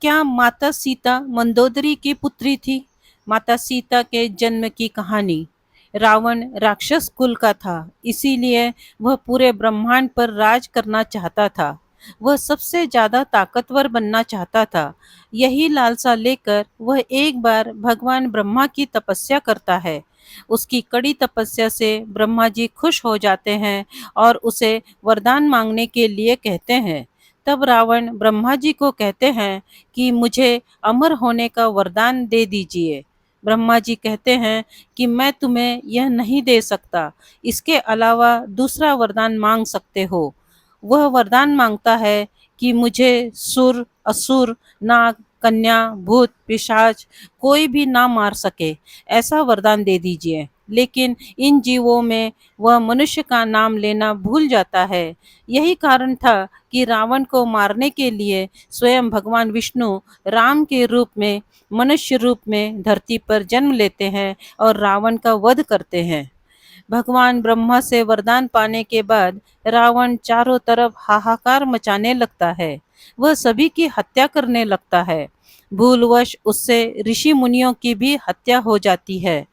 क्या माता सीता मंदोदरी की पुत्री थी? माता सीता के जन्म की कहानी। रावण राक्षस कुल का था, इसीलिए वह पूरे ब्रह्मांड पर राज करना चाहता था। वह सबसे ज्यादा ताकतवर बनना चाहता था। यही लालसा लेकर वह एक बार भगवान ब्रह्मा की तपस्या करता है। उसकी कड़ी तपस्या से ब्रह्मा जी खुश हो जाते हैं और उसे वरदान मांगने के लिए कहते हैं। तब रावण ब्रह्मा जी को कहते हैं कि मुझे अमर होने का वरदान दे दीजिए। ब्रह्मा जी कहते हैं कि मैं तुम्हें यह नहीं दे सकता, इसके अलावा दूसरा वरदान मांग सकते हो। वह वरदान मांगता है कि मुझे सुर, असुर, नाग, कन्या, भूत, पिशाच कोई भी ना मार सके, ऐसा वरदान दे दीजिए। लेकिन इन जीवों में वह मनुष्य का नाम लेना भूल जाता है। यही कारण था कि रावण को मारने के लिए स्वयं भगवान विष्णु राम के रूप में, मनुष्य रूप में धरती पर जन्म लेते हैं और रावण का वध करते हैं। भगवान ब्रह्मा से वरदान पाने के बाद रावण चारों तरफ हाहाकार मचाने लगता है। वह सभी की हत्या करने लगता है। भूलवश उससे ऋषि मुनियों की भी हत्या हो जाती है।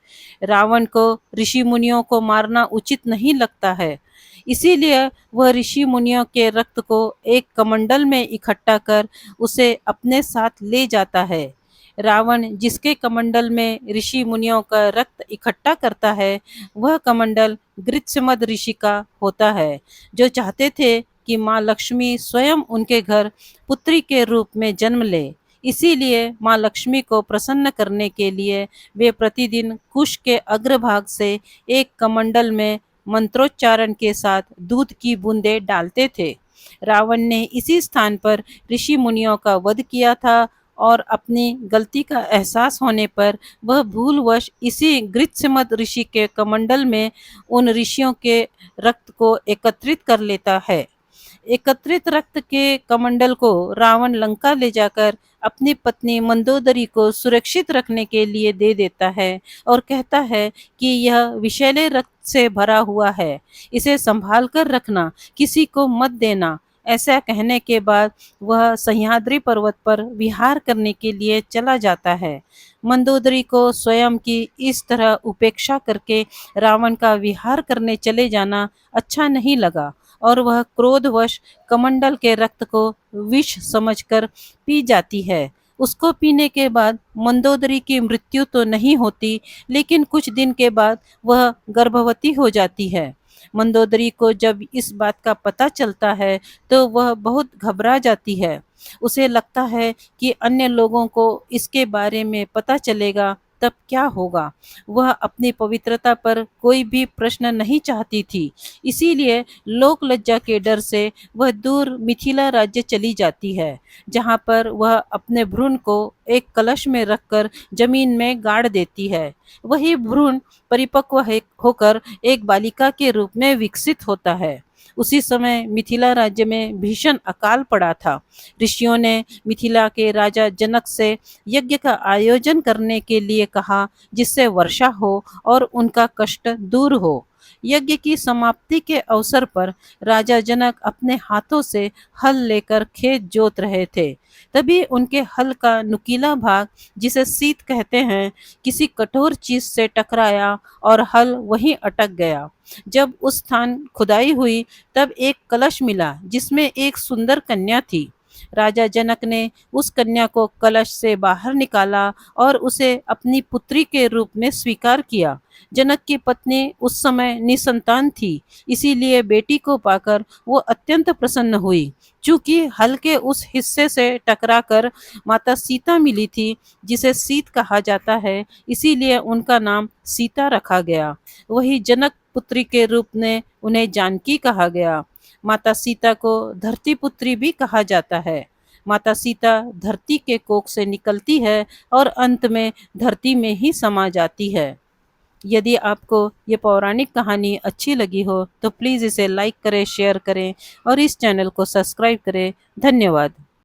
रावण को ऋषि मुनियों को मारना उचित नहीं लगता है, इसीलिए वह ऋषि मुनियों के रक्त को एक कमंडल में इकट्ठा कर उसे अपने साथ ले जाता है। रावण जिसके कमंडल में ऋषि मुनियों का रक्त इकट्ठा करता है, वह कमंडल गृत्समद ऋषि का होता है, जो चाहते थे कि माँ लक्ष्मी स्वयं उनके घर पुत्री के रूप में जन्म ले। इसीलिए माँ लक्ष्मी को प्रसन्न करने के लिए वे प्रतिदिन कुश के अग्रभाग से एक कमंडल में मंत्रोच्चारण के साथ दूध की बूंदें डालते थे। रावण ने इसी स्थान पर ऋषि मुनियों का वध किया था और अपनी गलती का एहसास होने पर वह भूलवश इसी गृत्समद ऋषि के कमंडल में उन ऋषियों के रक्त को एकत्रित कर लेता है। एकत्रित रक्त के कमंडल को रावण लंका ले जाकर अपनी पत्नी मंदोदरी को सुरक्षित रखने के लिए दे देता है और कहता है कि यह विषैले रक्त से भरा हुआ है, इसे संभाल कर रखना, किसी को मत देना। ऐसा कहने के बाद वह सह्याद्री पर्वत पर विहार करने के लिए चला जाता है। मंदोदरी को स्वयं की इस तरह उपेक्षा करके रावण का विहार करने चले जाना अच्छा नहीं लगा और वह क्रोधवश कमंडल के रक्त को विष समझकर पी जाती है। उसको पीने के बाद मंदोदरी की मृत्यु तो नहीं होती, लेकिन कुछ दिन के बाद वह गर्भवती हो जाती है। मंदोदरी को जब इस बात का पता चलता है तो वह बहुत घबरा जाती है। उसे लगता है कि अन्य लोगों को इसके बारे में पता चलेगा तब क्या होगा। वह अपनी पवित्रता पर कोई भी प्रश्न नहीं चाहती थी, इसीलिए लोक लज्जा के डर से वह दूर मिथिला राज्य चली जाती है, जहाँ पर वह अपने भ्रूण को एक कलश में रखकर जमीन में गाड़ देती है। वही भ्रूण परिपक्व होकर एक बालिका के रूप में विकसित होता है। उसी समय मिथिला राज्य में भीषण अकाल पड़ा था। ऋषियों ने मिथिला के राजा जनक से यज्ञ का आयोजन करने के लिए कहा, जिससे वर्षा हो और उनका कष्ट दूर हो। यज्ञ की समाप्ति के अवसर पर राजा जनक अपने हाथों से हल लेकर खेत जोत रहे थे। तभी उनके हल का नुकीला भाग, जिसे सीत कहते हैं, किसी कठोर चीज से टकराया और हल वहीं अटक गया। जब उस स्थान खुदाई हुई तब एक कलश मिला जिसमें एक सुंदर कन्या थी। राजा जनक ने उस कन्या को कलश से बाहर निकाला और उसे अपनी पुत्री के रूप में स्वीकार किया। जनक की पत्नी उस समय निसंतान थी, इसीलिए बेटी को पाकर वो अत्यंत प्रसन्न हुई। चूंकि हल के उस हिस्से से टकराकर माता सीता मिली थी, जिसे सीत कहा जाता है, इसीलिए उनका नाम सीता रखा गया। वही जनक पुत्री के रूप में उन्हें जानकी कहा गया। माता सीता को धरती पुत्री भी कहा जाता है। माता सीता धरती के कोख से निकलती है और अंत में धरती में ही समा जाती है। यदि आपको ये पौराणिक कहानी अच्छी लगी हो तो प्लीज़ इसे लाइक करें, शेयर करें और इस चैनल को सब्सक्राइब करें। धन्यवाद।